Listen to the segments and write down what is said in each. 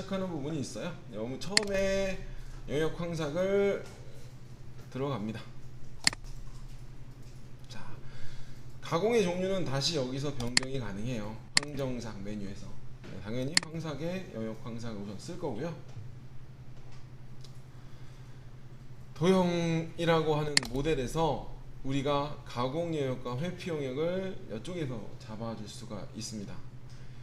시작하는 부분이 있어요. 너무 처음에 영역 황삭을 들어갑니다. 자, 가공의 종류는 다시 여기서 변경이 가능해요. 황정삭 메뉴에서. 당연히 황삭에 영역 황삭을 우선 쓸 거고요. 도형이라고 하는 모델에서 우리가 가공 영역과 회피 영역을 이쪽에서 잡아줄 수가 있습니다.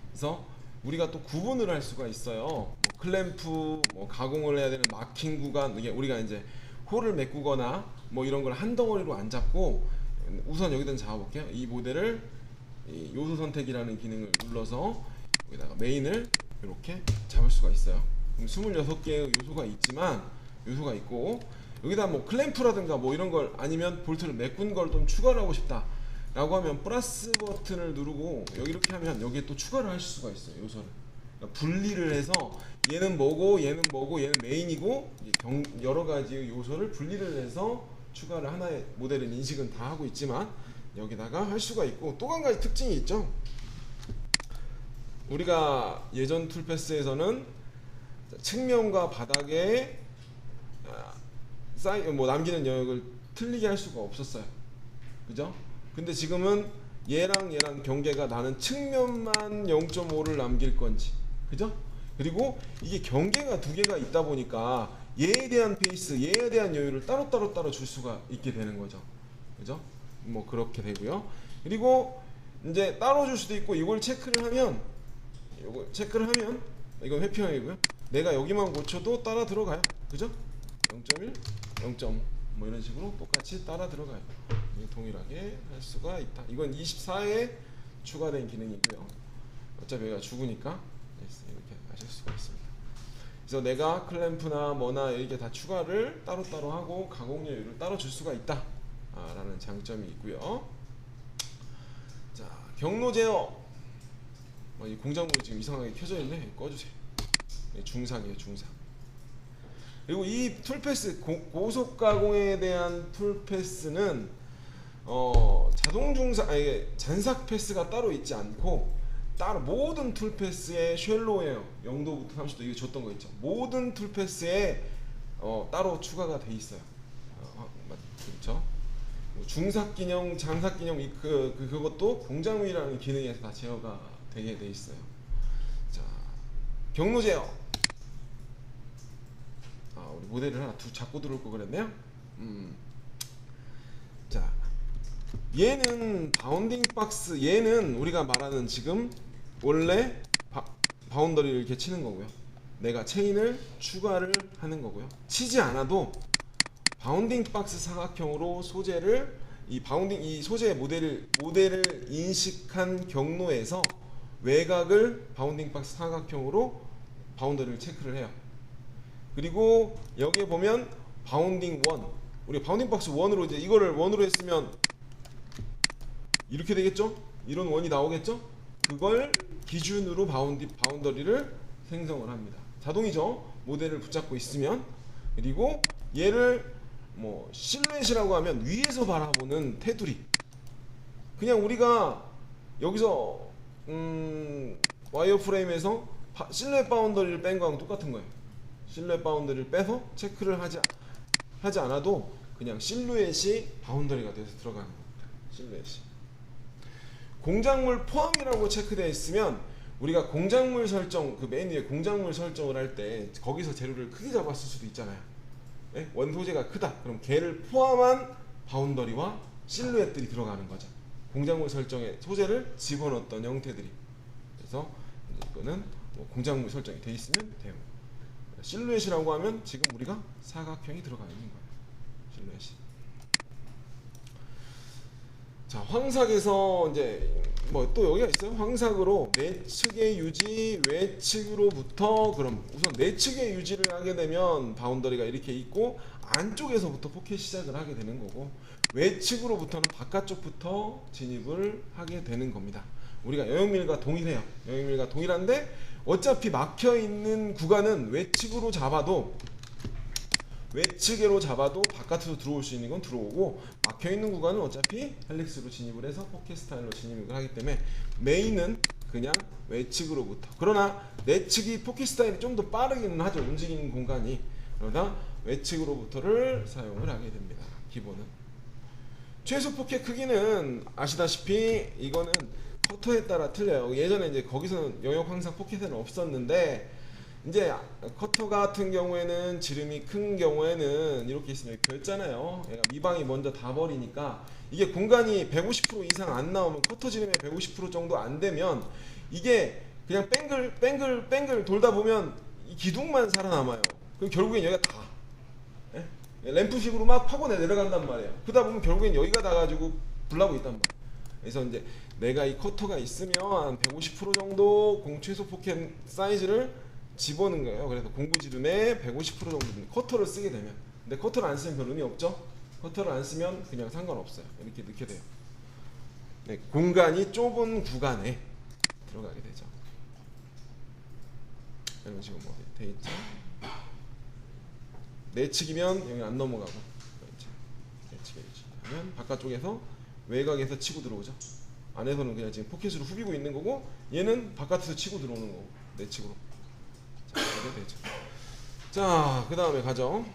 그래서 우리가 또 구분을 할 수가 있어요. 뭐 클램프, 뭐 가공을 해야 되는 마킹 구간, 이게 우리가 이제 홀을 메꾸거나 뭐 이런 걸 한 덩어리로 안 잡고 우선 여기다 잡아볼게요. 이 모델을 이 요소 선택이라는 기능을 눌러서 여기다가 메인을 이렇게 잡을 수가 있어요. 그럼 26개의 요소가 있고 여기다 뭐 클램프라든가 뭐 이런 걸 아니면 볼트를 메꾼 걸 좀 추가를 하고 싶다 라고 하면 플러스 버튼을 누르고 여기 이렇게 하면 여기에 또 추가를 하실 수가 있어요. 요소를 그러니까 분리를 해서 얘는 뭐고 얘는 뭐고 얘는 메인이고 여러 가지 요소를 분리를 해서 추가를 하나의 모델은 인식은 다 하고 있지만 여기다가 할 수가 있고 또 한 가지 특징이 있죠. 우리가 예전 툴패스에서는 측면과 바닥에 남기는 영역을 틀리게 할 수가 없었어요. 그죠? 근데 지금은 얘랑 경계가 나는 측면만 0.5를 남길 건지, 그죠? 그리고 이게 경계가 두 개가 있다 보니까 얘에 대한 페이스, 얘에 대한 여유를 따로 줄 수가 있게 되는 거죠. 그죠? 뭐 그렇게 되고요. 그리고 이제 따로 줄 수도 있고 이걸 체크를 하면 이건 회피형이고요. 내가 여기만 고쳐도 따라 들어가요. 그죠? 0.1, 0.5 뭐 이런 식으로 똑같이 따라 들어가요. 동일하게 할 수가 있다. 이건 24에 추가된 기능이고요. 어차피 여기가 죽으니까 이렇게 하실 수가 있습니다. 그래서 내가 클램프나 뭐나 이렇게 다 추가를 따로 하고 가공 여유를 따로 줄 수가 있다 라는 장점이 있고요. 자, 경로 제어. 이 공작물이 지금 이상하게 켜져 있네. 꺼주세요. 중삭이에요, 중삭. 그리고 이 툴패스 고속 가공에 대한 툴패스는 자동 중삭 잔삭 패스가 따로 있지 않고 따로 모든 툴패스에 쉘로웨어 0도부터 30도 이게 줬던 거 있죠. 모든 툴패스에 따로 추가가 돼 있어요. 그렇죠? 중삭 기능, 잔삭 기능 그것도 공작물이라는 기능에서 다 제어가 되게 돼 있어요. 자, 경로 제어. 우리 모델을 하나 잡고 들어올 거 그랬네요. 자, 얘는 바운딩 박스. 얘는 우리가 말하는 지금 원래 바운더리를 이렇게 치는 거고요. 내가 체인을 추가를 하는 거고요. 치지 않아도 바운딩 박스 사각형으로 소재를 이 소재 모델을 인식한 경로에서 외곽을 바운딩 박스 사각형으로 바운더리를 체크를 해요. 그리고 여기에 보면 바운딩 1, 우리 바운딩 박스 1으로 이제 이거를 1으로 했으면 이렇게 되겠죠? 이런 원이 나오겠죠? 그걸 기준으로 바운더리를 생성을 합니다. 자동이죠? 모델을 붙잡고 있으면. 그리고 얘를 뭐 실루엣이라고 하면 위에서 바라보는 테두리. 그냥 우리가 여기서 와이어프레임에서 실루엣 바운더리를 뺀 거랑 똑같은 거예요. 실루엣 바운더리를 빼서 체크를 하지 않아도 그냥 실루엣이 바운더리가 돼서 들어가는 겁니다. 실루엣이. 공작물 포함이라고 체크되어 있으면 우리가 공작물 설정, 그 메인 위에 공작물 설정을 할 때 거기서 재료를 크게 잡았을 수도 있잖아요. 네? 원 소재가 크다. 그럼 걔를 포함한 바운더리와 실루엣들이 들어가는 거죠. 공작물 설정에 소재를 집어넣었던 형태들이. 그래서 이거는 뭐 공작물 설정이 되어 있으면 돼요. 실루엣이라고 하면 지금 우리가 사각형이 들어가 있는 거예요. 실루엣이. 자, 황삭에서 이제 뭐 또 여기가 있어요. 황삭으로 내측의 유지, 외측으로부터 그럼 우선 내측의 유지를 하게 되면 바운더리가 이렇게 있고 안쪽에서부터 포켓 시작을 하게 되는 거고 외측으로부터는 바깥쪽부터 진입을 하게 되는 겁니다. 우리가 영역밀과 동일해요. 영역밀과 동일한데 어차피 막혀 있는 구간은 외측으로 잡아도 바깥으로 들어올 수 있는 건 들어오고 막혀 있는 구간은 어차피 헬릭스로 진입을 해서 포켓 스타일로 진입을 하기 때문에 메인은 그냥 외측으로부터. 그러나 내측이 포켓 스타일이 좀 더 빠르기는 하죠. 움직이는 공간이. 그러다 외측으로부터를 사용을 하게 됩니다. 기본은. 최소 포켓 크기는 아시다시피 이거는 커터에 따라 틀려요. 예전에 이제 거기서는 영역 항상 포켓에는 없었는데, 이제 커터 같은 경우에는 지름이 큰 경우에는 이렇게 있으면 별자잖아요. 얘가 미방이 먼저 다 버리니까 이게 공간이 150% 이상 안 나오면, 커터 지름의 150% 정도 안 되면 이게 그냥 뱅글 돌다 보면 이 기둥만 살아남아요. 그럼 결국엔 여기가 다 램프식으로 막 파고내 내려간단 말이에요. 그러다 보면 결국엔 여기가 다 가지고 불나고 있단 말이에요. 그래서 이제 내가 이 커터가 있으면 한 150% 정도 최소 포켓 사이즈를 집어넣은 거예요. 그래서 공구 지름의 150% 정도 커터를 쓰게 되면. 근데 커터를 안 쓰면 별 의미 없죠. 커터를 안 쓰면 그냥 상관없어요. 이렇게 넣게 돼요. 네, 공간이 좁은 구간에 들어가게 되죠. 이런 식으로 뭐 돼 있죠. 내측이면 여기 안 넘어가고, 내측에 하면 바깥쪽에서 외곽에서 치고 들어오죠. 안에서는 그냥 지금 포켓으로 후비고 있는 거고, 얘는 바깥에서 치고 들어오는 거고, 내측으로. 자, 이렇게 되죠. 자, 그 다음에 가죠.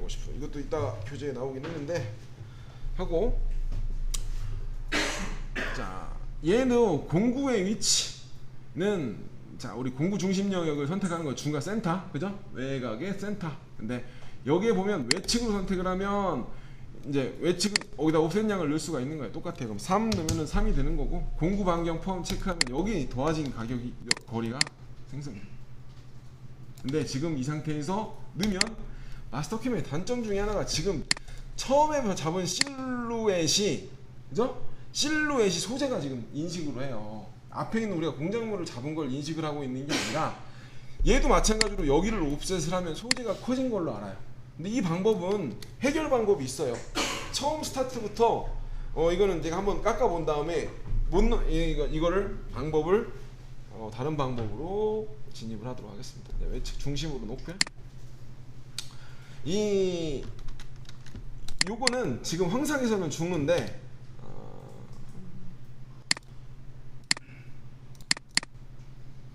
150%. 이것도 이따가 교재에 나오긴 했는데 하고, 자, 얘도 공구의 위치는, 자, 우리 공구 중심 영역을 선택하는 거 중간 센터, 그죠? 외곽의 센터. 근데 여기에 보면 외측으로 선택을 하면 이제 외측은 여기다 옵셋 양을 넣을 수가 있는 거예요. 똑같아요. 그럼 3 넣으면 3이 되는 거고, 공구 반경 포함 체크하면 여기 더해진 가격이 거리가 생성돼요. 근데 지금 이 상태에서 넣으면 마스터 캠의 단점 중에 하나가, 지금 처음에 잡은 실루엣이, 그죠? 실루엣이 소재가 지금 인식으로 해요. 앞에 있는 우리가 공작물을 잡은 걸 인식을 하고 있는 게 아니라, 얘도 마찬가지로 여기를 옵셋을 하면 소재가 커진 걸로 알아요. 근데 이 방법은 해결 방법이 있어요. 처음 스타트부터 이거는 제가 한번 깎아 본 다음에 이거를 방법을 다른 방법으로 진입을 하도록 하겠습니다. 네, 외측 중심으로 놓고요. 요거는 지금 황상에서는 죽는데,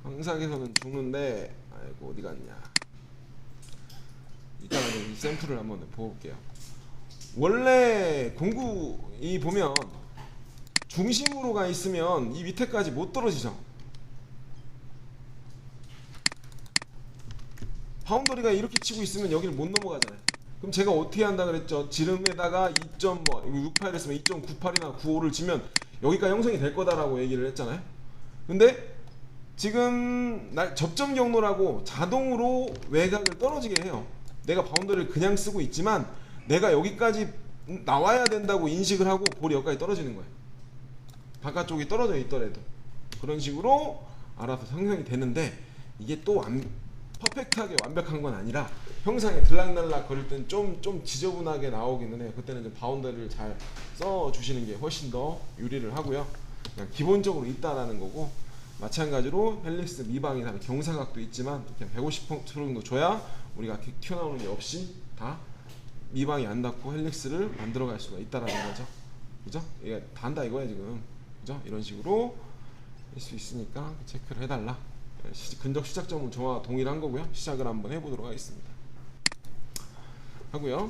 황상에서는 죽는데, 아이고 어디 갔냐. 이따가 이 샘플을 한번 보볼게요. 원래 공구 이 보면 중심으로 가 있으면 이 밑에까지 못 떨어지죠. 바운더리가 이렇게 치고 있으면 여기를 못 넘어가잖아요. 그럼 제가 어떻게 한다 그랬죠? 지름에다가 2.68을 쓰면 2.98이나 95를 지면 여기가 형성이 될 거다라고 얘기를 했잖아요. 근데 지금 접점 경로라고 자동으로 외곽을 떨어지게 해요. 내가 바운더리를 그냥 쓰고 있지만 내가 여기까지 나와야 된다고 인식을 하고 볼이 여기까지 떨어지는 거예요. 바깥쪽이 떨어져 있더라도 그런 식으로 알아서 형성이 되는데, 이게 또 퍼펙트하게 완벽한 건 아니라 형상에 들락날락 거릴 땐 좀 지저분하게 나오기는 해요. 그때는 좀 바운더리를 잘 써주시는 게 훨씬 더 유리를 하고요. 그냥 기본적으로 있다라는 거고, 마찬가지로 헬릭스 미방이나 경사각도 있지만 그냥 150% 정도 줘야 우리가 튀어나오는 게 없이 다 미방이 안 닿고 헬릭스를 만들어갈 수가 있다라는 거죠. 그죠? 이게 단다 이거야 지금. 그죠? 이런 식으로 할 수 있으니까 체크를 해달라. 근적 시작점은 저와 동일한 거고요. 시작을 한번 해보도록 하겠습니다. 하고요.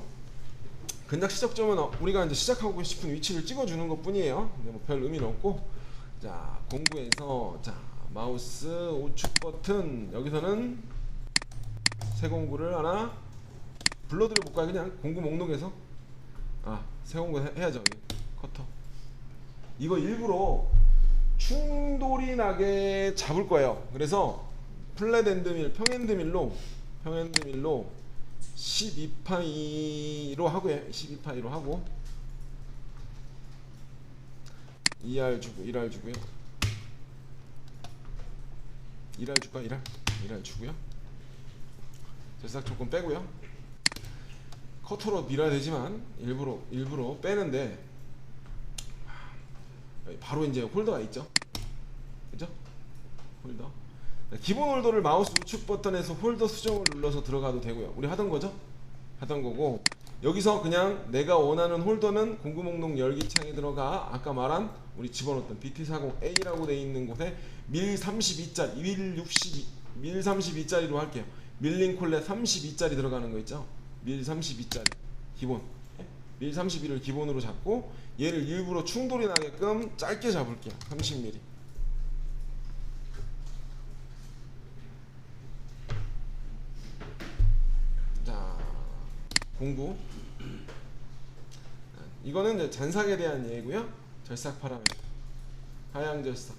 근적 시작점은 우리가 이제 시작하고 싶은 위치를 찍어주는 것 뿐이에요. 근데 뭐 별 의미는 없고, 자, 공구에서 자 마우스 우측 버튼, 여기서는 새 공구를 하나 불러드려 볼까요? 그냥 공구 목록에서 새 공구 해야죠. 커터. 이거 일부러 충돌이 나게 잡을 거예요. 그래서 플랫 엔드밀, 평엔드밀로 12파이로 하고요. 12파이로 하고 2R 주고 1R 주고요. 1R 줄까? 1R 주고요. 제작 조건 빼고요. 커터로 밀어야 되지만 일부러 빼는데, 바로 이제 홀더가 있죠. 그죠? 홀더. 기본 홀더를 마우스 우측 버튼에서 홀더 수정을 눌러서 들어가도 되고요. 우리 하던 거죠? 하던 거고, 여기서 그냥 내가 원하는 홀더는 공구 목록 열기 창에 들어가 아까 말한 우리 집어넣었던 BT40A라고 돼 있는 곳에 밀 32짜리, 밀 32짜리로 할게요. 밀링 콜렛 32짜리 들어가는 거 있죠? 밀 32짜리 기본. 밀 32를 기본으로 잡고 얘를 일부러 충돌이 나게끔 짧게 잡을게요. 30mm. 자, 공구. 이거는 이제 잔삭에 대한 예고요. 절삭 파라미터. 하향 절삭.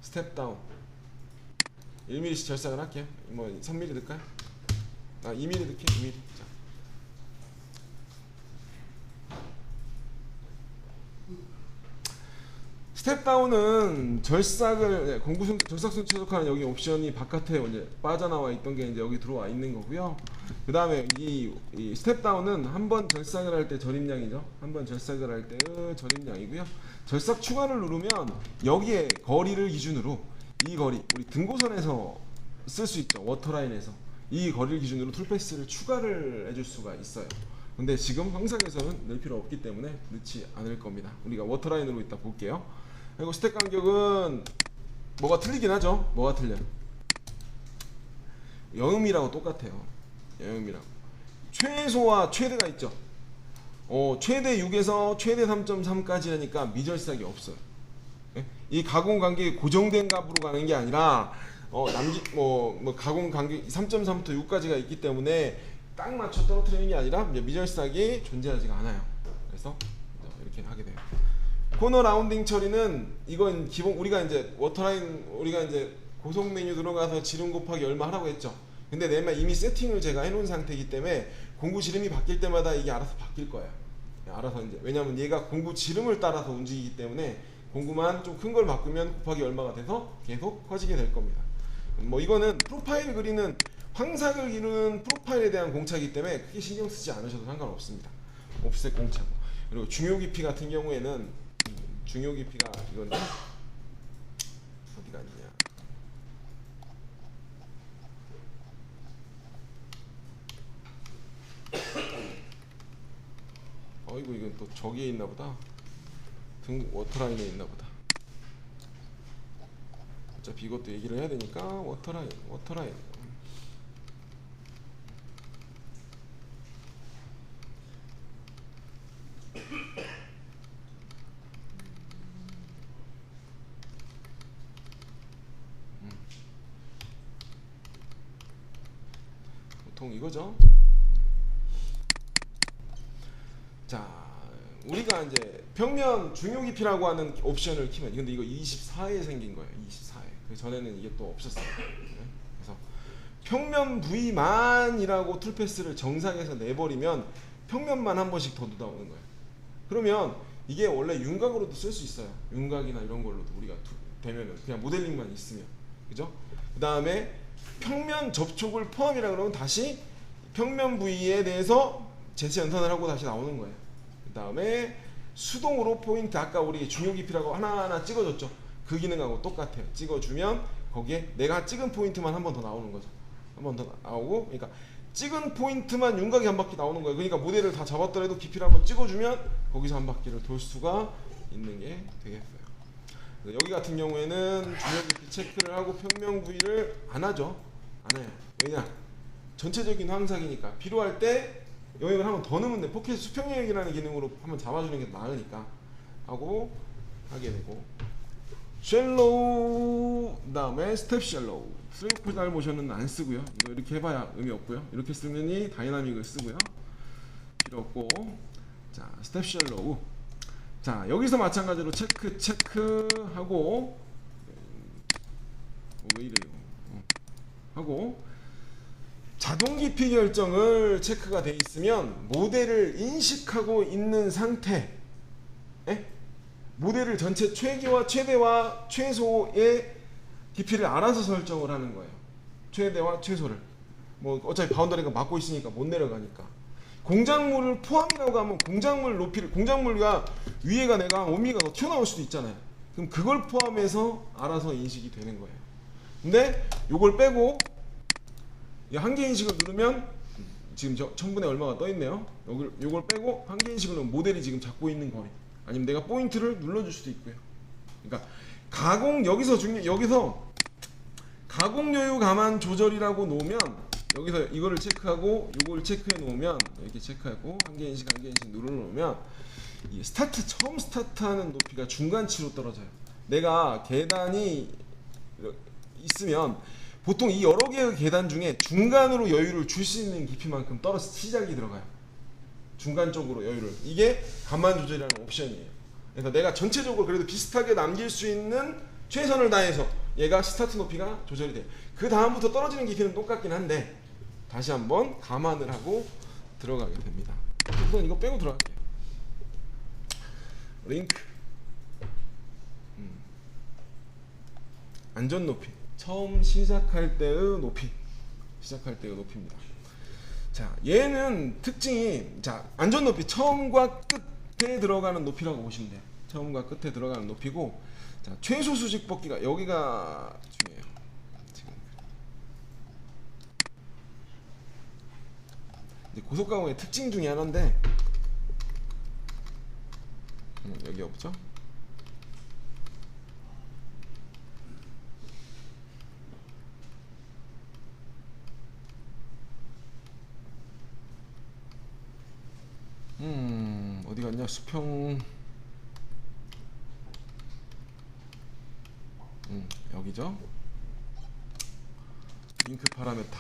스텝 다운. 1mm씩 절삭을 할게요. 뭐 3mm 넣을까요? 2mm 넣을게요. 2mm. 자. 스텝 다운은 절삭을 공구 절삭순 최적화는 여기 옵션이 바깥에 이제 빠져나와 있던 게 이제 여기 들어와 있는 거고요. 그 다음에 이 스텝 다운은 한번 절삭을 할 때 절임량이죠. 한번 절삭을 할 때의 절임량이고요. 절삭 추가를 누르면 여기에 거리를 기준으로 이 거리 우리 등고선에서 쓸 수 있죠. 워터라인에서 이 거리를 기준으로 툴패스를 추가를 해줄 수가 있어요. 근데 지금 황삭에서는 넣을 필요 없기 때문에 넣지 않을 겁니다. 우리가 워터라인으로 이따 볼게요. 그리고 스텝 간격은 뭐가 틀리긴 하죠. 뭐가 틀려요? 여음이라고 똑같아요. 여음이라고. 최소와 최대가 있죠. 최대 6에서 최대 3.3까지 하니까 미절삭이 없어요. 예? 이 가공 간격이 고정된 값으로 가는 게 아니라 가공 간격 3.3부터 6까지가 있기 때문에 딱 맞춰 떨어뜨리는 게 아니라 미절삭이 존재하지가 않아요. 그래서 이렇게 하게 돼요. 코너 라운딩 처리는 이건 기본 우리가 이제 워터라인 우리가 이제 고속 메뉴 들어가서 지름 곱하기 얼마 하라고 했죠. 근데 내가 이미 세팅을 제가 해놓은 상태이기 때문에 공구 지름이 바뀔 때마다 이게 알아서 바뀔 거예요. 알아서 이제 왜냐면 얘가 공구 지름을 따라서 움직이기 때문에 공구만 좀 큰 걸 바꾸면 곱하기 얼마가 돼서 계속 커지게 될 겁니다. 뭐 이거는 프로파일 그리는 황삭을 기르는 프로파일에 대한 공차이기 때문에 크게 신경 쓰지 않으셔도 상관없습니다. 옵셋 공차고. 그리고 중요 깊이 같은 경우에는 중요 깊이가 이건데 어디가 있냐? 어이구 이건 또 저기에 있나 보다. 등 워터라인에 있나 보다. 어차피 이것도 얘기를 해야 되니까 워터라인. 보통 이거죠. 자, 우리가 이제 평면 중요 깊이라고 하는 옵션을 키면 근데 이거 24에 생긴 거예요. 24에. 그 전에는 이게 또 없었어요. 그래서 평면 부위만이라고 툴패스를 정상에서 내버리면 평면만 한 번씩 더 넣어오는 거예요. 그러면 이게 원래 윤곽으로도 쓸 수 있어요. 윤곽이나 이런 걸로도 우리가 되면은 그냥 모델링만 있으면, 그죠? 그 다음에 평면 접촉을 포함이라 그러면 다시 평면 부위에 대해서 제시 연산을 하고 다시 나오는 거예요. 그 다음에 수동으로 포인트 아까 우리 중요 깊이라고 하나하나 찍어줬죠. 그 기능하고 똑같아요. 찍어주면 거기에 내가 찍은 포인트만 한 번 더 나오는 거죠. 한 번 더 나오고, 그러니까 찍은 포인트만 윤곽이 한 바퀴 나오는 거예요. 그러니까 모델을 다 잡았더라도 깊이를 한번 찍어주면 거기서 한 바퀴를 돌 수가 있는 게 되겠어요. 여기 같은 경우에는 중요 깊이 체크를 하고 평면 부위를 안 하죠. 안 해요. 왜냐? 전체적인 황삭이니까 필요할 때 영역을 한번 더 넣으면 돼. 포켓 수평 영역이라는 기능으로 한번 잡아주는 게 나으니까 하고 하게 되고, 쉘로우 그다음에 스텝 쉘로우. 스웨이프 페달 모션은 안 쓰고요. 이거 이렇게 해봐야 의미 없고요. 이렇게 쓰느니 다이나믹을 쓰고요. 필요 없고. 자, 스텝 쉘로우. 자, 여기서 마찬가지로 체크하고 왜 이래요? 하고 자동 깊이 결정을 체크가 돼 있으면 모델을 인식하고 있는 상태, 모델을 전체 최기와 최대와 최소의 깊이를 알아서 설정을 하는 거예요. 최대와 최소를. 뭐 어차피 바운더리가 막고 있으니까 못 내려가니까. 공작물을 포함이라고 하면 공작물 높이를, 공작물과 위에가 내가 5mm가 더 튀어나올 수도 있잖아요. 그럼 그걸 포함해서 알아서 인식이 되는 거예요. 근데 요걸 빼고 한계 인식을 누르면 지금 저 1000분의 얼마가 떠 있네요. 요걸 빼고 한 개인식을 넣으면 모델이 지금 잡고 있는 거리. 아니면 내가 포인트를 눌러줄 수도 있고요. 그러니까 여기서 가공 여유 가만 조절이라고 놓으면 여기서 이거를 체크하고 요걸 체크해 놓으면 이렇게 체크하고 한 개인식 눌러 놓으면 이 처음 스타트하는 높이가 중간치로 떨어져요. 내가 계단이 있으면 보통 이 여러 개의 계단 중에 중간으로 여유를 줄 수 있는 깊이만큼 떨어져 시작이 들어가요. 중간 쪽으로 여유를. 이게 가만 조절이라는 옵션이에요. 그래서 내가 전체적으로 그래도 비슷하게 남길 수 있는 최선을 다해서 얘가 스타트 높이가 조절이 돼요. 그 다음부터 떨어지는 깊이는 똑같긴 한데 다시 한번 감안을 하고 들어가게 됩니다. 우선 이거 빼고 들어갈게요. 링크 안전 높이. 처음 시작할 때의 높이입니다. 자, 얘는 특징이, 자, 안전 높이 처음과 끝에 들어가는 높이라고 보시면 돼요. 처음과 끝에 들어가는 높이고, 자, 최소 수직 뽑기가 여기가 중요해요. 지금 이제 고속 가공의 특징 중에 하나인데, 여기 없죠? 어디 갔냐? 수평. 여기죠? 링크 파라메타.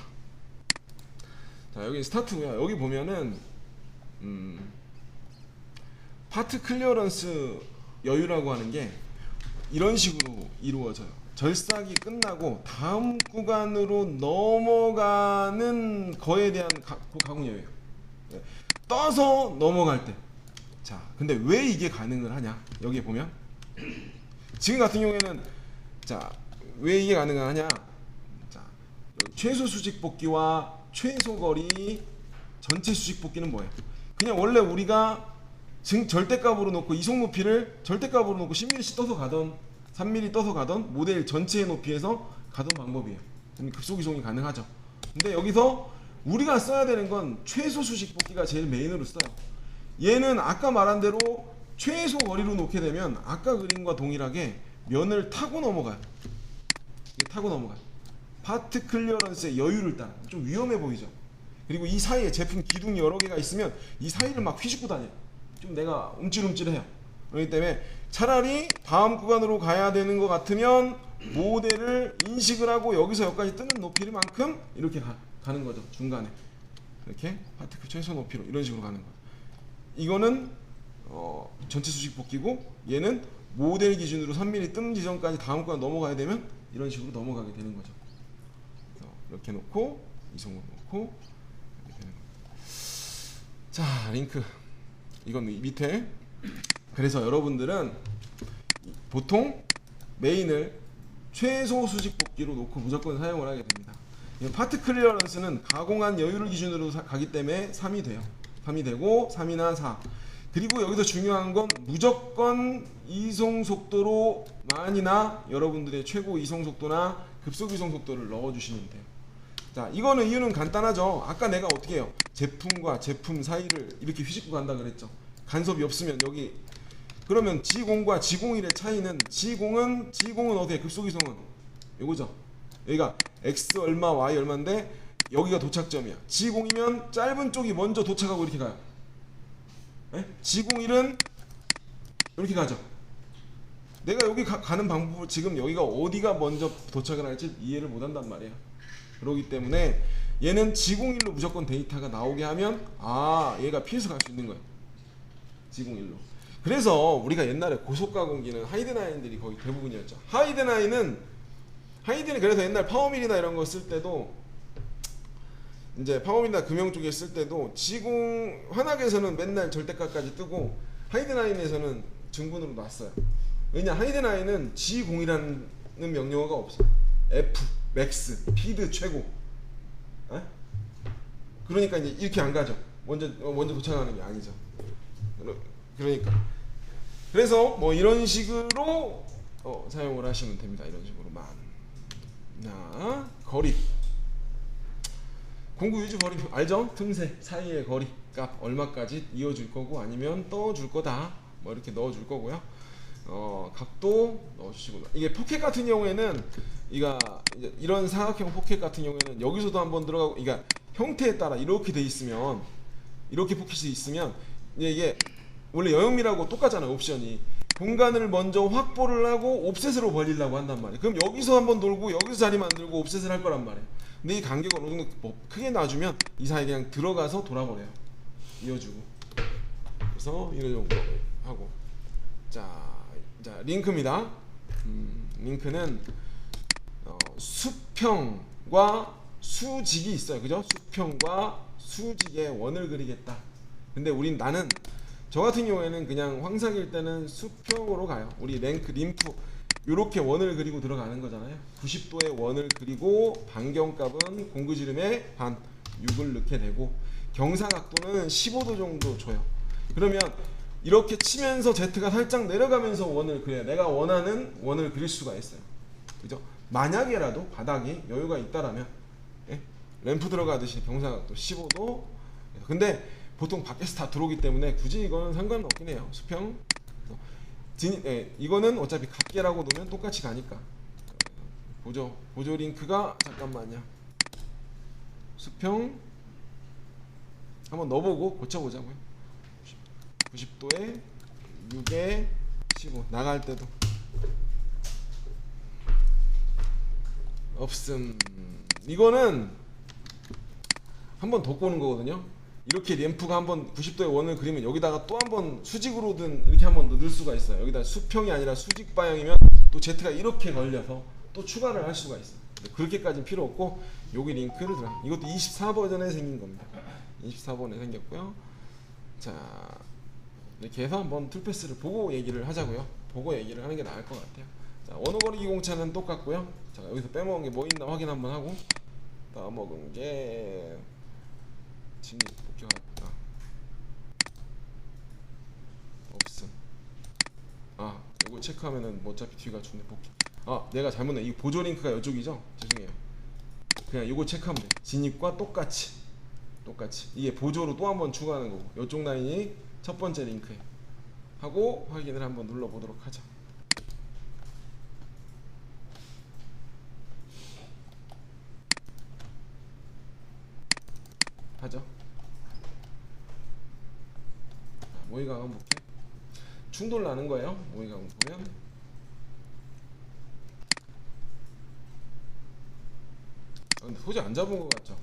자, 여기 스타트고요. 여기 보면은 파트 클리어런스 여유라고 하는 게 이런 식으로 이루어져요. 절삭이 끝나고 다음 구간으로 넘어가는 거에 대한 가공 여유예요. 떠서 넘어갈 때. 자, 근데 왜 이게 가능을 하냐? 여기 보면 지금 같은 경우에는, 자, 왜 이게 가능하냐? 자, 최소 수직 뽑기와 최소 거리 전체 수직 뽑기는 뭐예요? 그냥 원래 우리가 절대값으로 놓고 이속 높이를 절대값으로 놓고 10mm씩 떠서 가던 3mm 떠서 가던 모델 전체의 높이에서 가던 방법이에요. 그럼 급속 이송이 가능하죠. 근데 여기서 우리가 써야 되는 건 최소 수직 뽑기가 제일 메인으로 써요. 얘는 아까 말한 대로 최소 거리로 놓게 되면 아까 그림과 동일하게 면을 타고 넘어가요. 이게 타고 넘어가요. 파트 클리어런스의 여유를 따라. 좀 위험해 보이죠. 그리고 이 사이에 제품 기둥이 여러 개가 있으면 이 사이를 막 휘젓고 다녀요. 좀 내가 움찔움찔해요. 그렇기 때문에 차라리 다음 구간으로 가야 되는 것 같으면 모델을 인식을 하고 여기서 여기까지 뜨는 높이만큼 이렇게 가는 거죠. 중간에 이렇게 파티클 최소 높이로 이런 식으로 가는 거예요. 이거는 전체 수직 뽑기고, 얘는 모델 기준으로 3mm 뜸 지점까지 다음 구간 넘어가야 되면 이런 식으로 넘어가게 되는 거죠. 그래서 이렇게 놓고 이송으로 놓고 이렇게 되는 거예요. 자, 링크 이건 밑에. 그래서 여러분들은 보통 메인을 최소 수직 뽑기로 놓고 무조건 사용을 하게 됩니다. 파트 클리어런스는 가공한 여유를 기준으로 가기 때문에 3이 돼요. 3이 되고 3이나 4. 그리고 여기서 중요한 건 무조건 이송 속도로만이나 여러분들의 최고 이송 속도나 급속 이송 속도를 넣어주시면 돼요. 자, 이거는 이유는 간단하죠. 아까 내가 어떻게 해요? 제품과 제품 사이를 이렇게 휘젓고 간다 그랬죠. 간섭이 없으면 여기. 그러면 G0과 G01의 차이는 G0은 어떻게 급속 이송은 요거죠. 여기가 X 얼마 Y 얼마인데 여기가 도착점이야. G01이면 짧은 쪽이 먼저 도착하고 이렇게 가요. 네? G01은 이렇게 가죠. 내가 여기 가는 방법을 지금 여기가 어디가 먼저 도착을 할지 이해를 못한단 말이야. 그렇기 때문에 얘는 G01로 무조건 데이터가 나오게 하면 얘가 피해서 갈 수 있는 거예요. G01로. 그래서 우리가 옛날에 고속가공기는 하이드나인들이 거의 대부분이었죠. 하이드나인은 그래서 옛날 파워밀이나 이런 거 쓸 때도, 이제 파워밀이나 금형 쪽에 쓸 때도 G0 환학에서는 맨날 절대값까지 뜨고 하이드나인에서는 증분으로 놨어요. 왜냐, 하이드나인은 G0이라는 명령어가 없어요. F, 맥스, 피드 최고. 에? 그러니까 이제 이렇게 안 가죠. 먼저 도착하는 게 아니죠. 그러니까 그래서 뭐 이런 식으로 사용을 하시면 됩니다. 이런 식으로만. 자, 거리. 공구 유지 거리 알죠? 틈새 사이의 거리 값 얼마까지 이어줄 거고 아니면 떠줄 거다 뭐 이렇게 넣어줄 거고요. 각도 넣어주시고 이게 포켓 같은 경우에는 이제 이런 사각형 포켓 같은 경우에는 여기서도 한번 들어가고 그러니까 형태에 따라 이렇게 돼 있으면 이렇게 포켓이 있으면 이게 원래 여영미라고 똑같잖아요. 옵션이 공간을 먼저 확보를 하고 옵셋으로 벌리려고 한단 말이에요. 그럼 여기서 한번 돌고 여기서 자리 만들고 옵셋을 할 거란 말이에요. 근데 이 간격을 어느 정도 뭐 크게 놔주면 이 사이에 그냥 들어가서 돌아버려요. 이어주고 그래서 이런 정도 하고 자 링크입니다. 링크는 수평과 수직이 있어요. 그죠? 수평과 수직의 원을 그리겠다. 근데 나는 저 같은 경우에는 그냥 황사기일 때는 수평으로 가요. 우리 림프 요렇게 원을 그리고 들어가는 거잖아요. 90도의 원을 그리고 반경값은 공구지름의 반 6을 넣게 되고 경사각도는 15도 정도 줘요. 그러면 이렇게 치면서 Z가 살짝 내려가면서 원을 그려야 내가 원하는 원을 그릴 수가 있어요. 그죠? 만약에라도 바닥이 여유가 있다라면 램프 들어가듯이 경사각도 15도. 근데 보통 밖에서 다 들어오기 때문에 굳이 이거는 상관은 없긴 해요. 수평 이거는 어차피 각계라고 놓으면 똑같이 가니까. 보조 링크가 잠깐만요. 수평 한번 넣어보고 고쳐보자고요. 90도에 6에 15 나갈 때도 없음. 이거는 한번 더 꼬는 거거든요. 이렇게 램프가 한번 90도의 원을 그리면 여기다가 또 한번 수직으로든 이렇게 한번 넣을 수가 있어요. 여기다 수평이 아니라 수직 방향이면 또 Z가 이렇게 걸려서 또 추가를 할 수가 있어요. 그렇게까지는 필요 없고 여기 링크를 들어. 이것도 24 버전에 생긴 겁니다. 24번에 생겼고요. 자 이렇게 해서 한번 툴패스를 보고 얘기를 하자고요. 보고 얘기를 하는 게 나을 것 같아요. 자 원호거리 기공차는 똑같고요. 자 여기서 빼먹은 게 뭐 있나 확인 한번 하고 빼먹은 게 진입 복귀가 없음. 이거 체크하면은 뭐 어차피 뒤가 좋네. 복귀. 내가 잘못해. 이 보조 링크가 이쪽이죠? 죄송해요. 그냥 이거 체크하면 돼. 진입과 똑같이 이게 보조로 또 한번 추가하는 거고 이쪽 라인이 첫 번째 링크에 하고 확인을 한번 눌러보도록 하죠. 모의감 한번 볼게. 충돌 나는 거예요. 모의감 보면 근데 소재 안 잡은 것 같죠?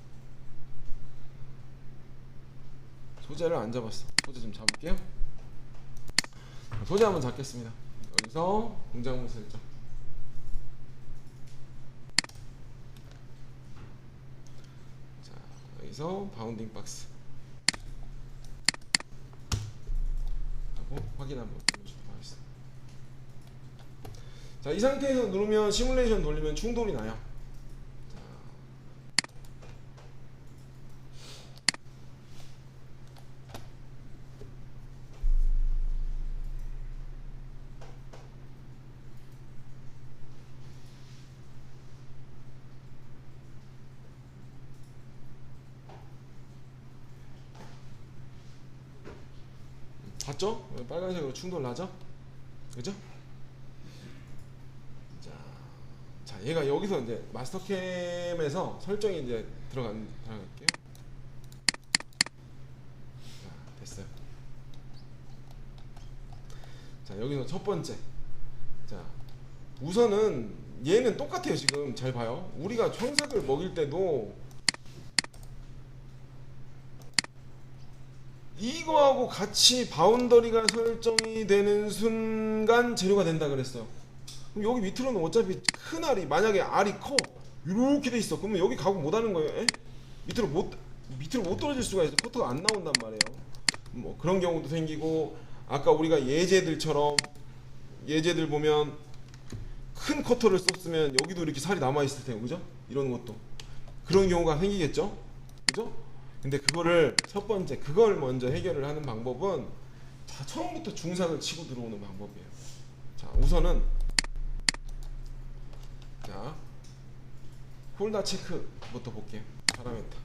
소재를 안 잡았어. 소재 좀 잡을게요. 소재 한번 잡겠습니다. 여기서 공작물 설정. 자, 여기서 바운딩 박스 하고 확인 한번 해보도록 하겠습니다. 자, 이 상태에서 누르면 시뮬레이션 돌리면 충돌이 나요. 봤죠? 빨간색으로 충돌 나죠? 그죠? 자, 얘가 여기서 이제 마스터캠에서 설정이 이제 들어갈게요. 자, 됐어요. 자, 여기서 첫 번째. 자, 우선은 얘는 똑같아요. 지금 잘 봐요. 우리가 청색을 먹일 때도 이거하고 같이 바운더리가 설정이 되는 순간 재료가 된다 그랬어요. 그럼 여기 밑으로는 어차피 큰 알이 만약에 알이 커 이렇게 돼 있어. 그러면 여기 가공 못 하는 거예요. 밑으로 못 떨어질 수가 있어. 커터가 안 나온단 말이에요. 뭐 그런 경우도 생기고 아까 우리가 예제들처럼 예제들 보면 큰 커터를 썼으면 여기도 이렇게 살이 남아 있을 테고 그죠? 이런 것도 그런 경우가 생기겠죠? 그죠? 근데 그거를 첫 번째 그걸 먼저 해결을 하는 방법은 자, 처음부터 중삭을 치고 들어오는 방법이에요. 자, 우선은 자 홀더 체크부터 볼게요. 파라메터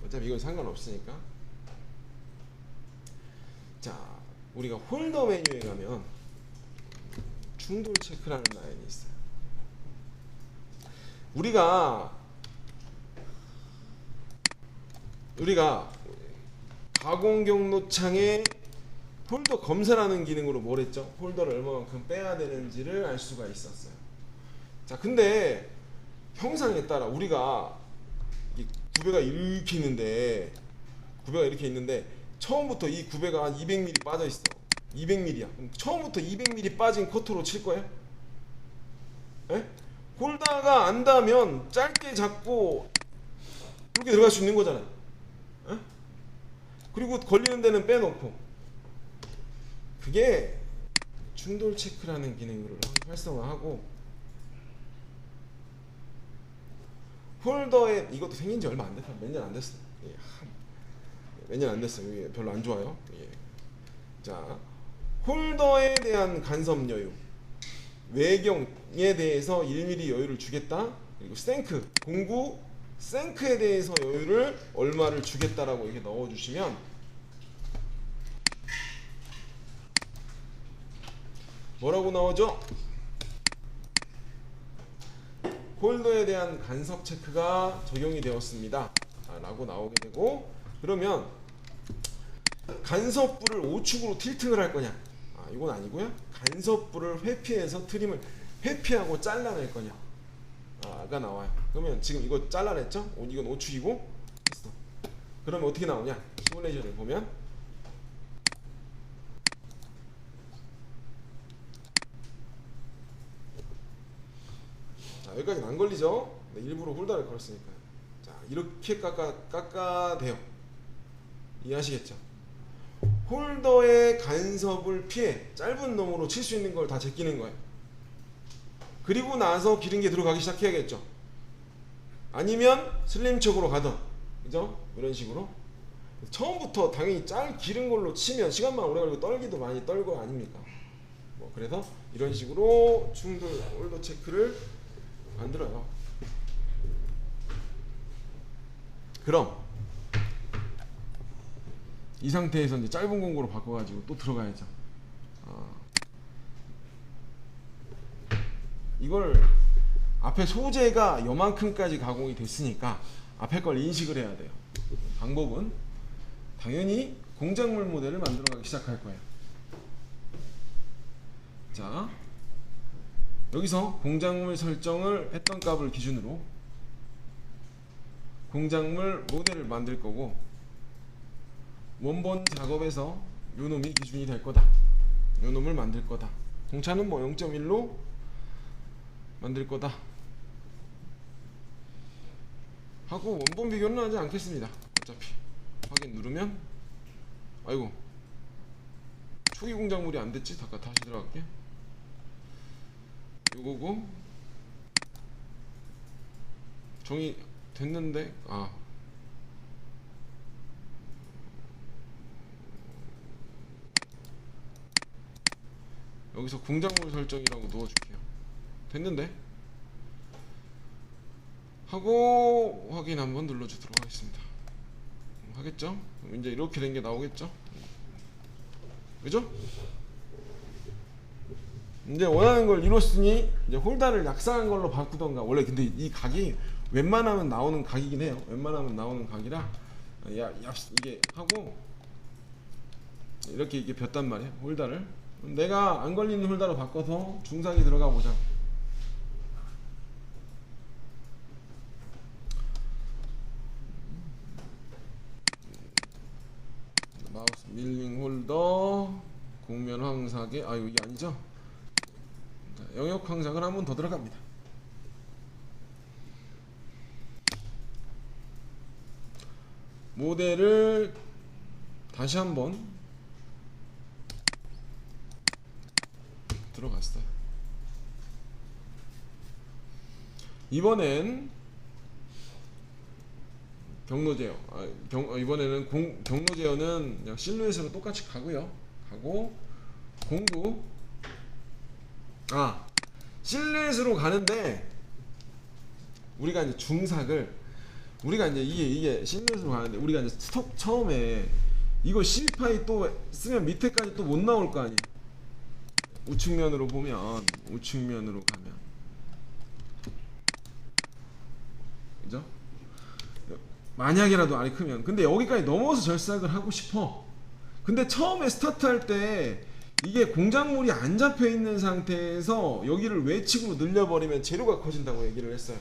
어차피 이건 상관없으니까. 자, 우리가 홀더 메뉴에 가면 충돌 체크라는 라인이 있어요. 우리가 가공 경로창에 홀더 검사라는 기능으로 뭘 했죠? 홀더를 얼마만큼 빼야 되는지를 알 수가 있었어요. 자, 근데 형상에 따라 우리가 이 구배가 이렇게 있는데 처음부터 이 구배가 한 200mm 빠져 있어. 200mm야. 그럼 처음부터 200mm 빠진 커트로 칠 거예요? 예? 홀더가 안 닿으면 짧게 잡고 이렇게 들어갈 수 있는 거잖아요. 예? 그리고 걸리는 데는 빼놓고. 그게 충돌 체크라는 기능을 활성화하고, 홀더에 이것도 생긴 지 얼마 안 됐어요. 몇 년 안 됐어요. 몇 년 안 됐어요. 이게 별로 안 좋아요. 예. 자, 홀더에 대한 간섭 여유, 외경에 대해서 1mm 여유를 주겠다. 그리고 생크, 공구 생크에 대해서 여유를 얼마를 주겠다라고 이렇게 넣어주시면 뭐라고 나오죠? 홀더에 대한 간섭 체크가 적용이 되었습니다 라고 나오게 되고, 그러면 간섭부를 우측으로 틸팅을 할 거냐? 이건 아니고요. 간섭부를 회피해서 트림을 회피하고 잘라낼 거냐? 가 나와요. 그러면 지금 이거 잘라냈죠? 이건 우측이고 됐어. 그러면 어떻게 나오냐? 시뮬레이션을 보면 여기까지는 안 걸리죠? 일부러 홀더를 걸었으니까. 자, 이렇게 깎아대요. 이해하시겠죠? 홀더의 간섭을 피해 짧은 놈으로 칠 수 있는 걸 다 제끼는 거예요. 그리고 나서 기름기 들어가기 시작해야겠죠? 아니면 슬림 척으로 가든, 그죠? 이런 식으로. 처음부터 당연히 기른 걸로 치면 시간만 오래 걸리고 떨기도 많이 떨고 아닙니까? 그래서 이런 식으로 충돌 홀더 체크를 만들어요. 그럼 이 상태에서 이제 짧은 공구로 바꿔가지고 또 들어가야죠. 이걸 앞에 소재가 요만큼까지 가공이 됐으니까 앞에 걸 인식을 해야 돼요. 방법은 당연히 공작물 모델을 만들어가기 시작할 거예요. 자, 여기서 공작물 설정을 했던 값을 기준으로 공작물 모델을 만들 거고, 원본 작업에서 요 놈이 기준이 될 거다. 요 놈을 만들 거다. 공차는 뭐 0.1로 만들 거다 하고, 원본 비교는 하지 않겠습니다. 어차피 확인 누르면, 아이고 초기 공작물이 안 됐지. 다시 들어갈게. 요거고 정의 됐는데, 여기서 공작물 설정이라고 넣어줄게요. 됐는데 하고 확인 한번 눌러주도록 하겠습니다. 하겠죠? 이제 이렇게 된 게 나오겠죠? 그죠? 이제 원하는 걸 이뤘으니 이제 홀더를 약상한 걸로 바꾸던가. 원래 근데 이 각이 웬만하면 나오는 각이긴 해요. 웬만하면 나오는 각이라 이게 하고 이렇게 폈단 말이에요. 홀더를 내가 안 걸리는 홀더로 바꿔서 중상이 들어가 보자. 마우스 밀링 홀더 곡면 황사계, 이게 아니죠? 영역 황삭을 한 번 더 들어갑니다. 모델을 다시 한번 들어갔어요. 이번엔 경로 제어. 이번에는 경로 제어는 그냥 실루엣으로 똑같이 가고요. 공구. 실루엣으로 가는데 우리가 이제 중삭을 우리가 이제 이게 시뮬레이션으로 가는데 우리가 이제 스톡 처음에 이거 12파이 또 쓰면 밑에까지 또 못 나올 거 아니에요. 우측면으로 보면 우측면으로 가면 그죠? 만약이라도 알이 크면 근데 여기까지 넘어서 절삭을 하고 싶어. 근데 처음에 스타트할 때 이게 공작물이 안 잡혀 있는 상태에서 여기를 외측으로 늘려버리면 재료가 커진다고 얘기를 했어요.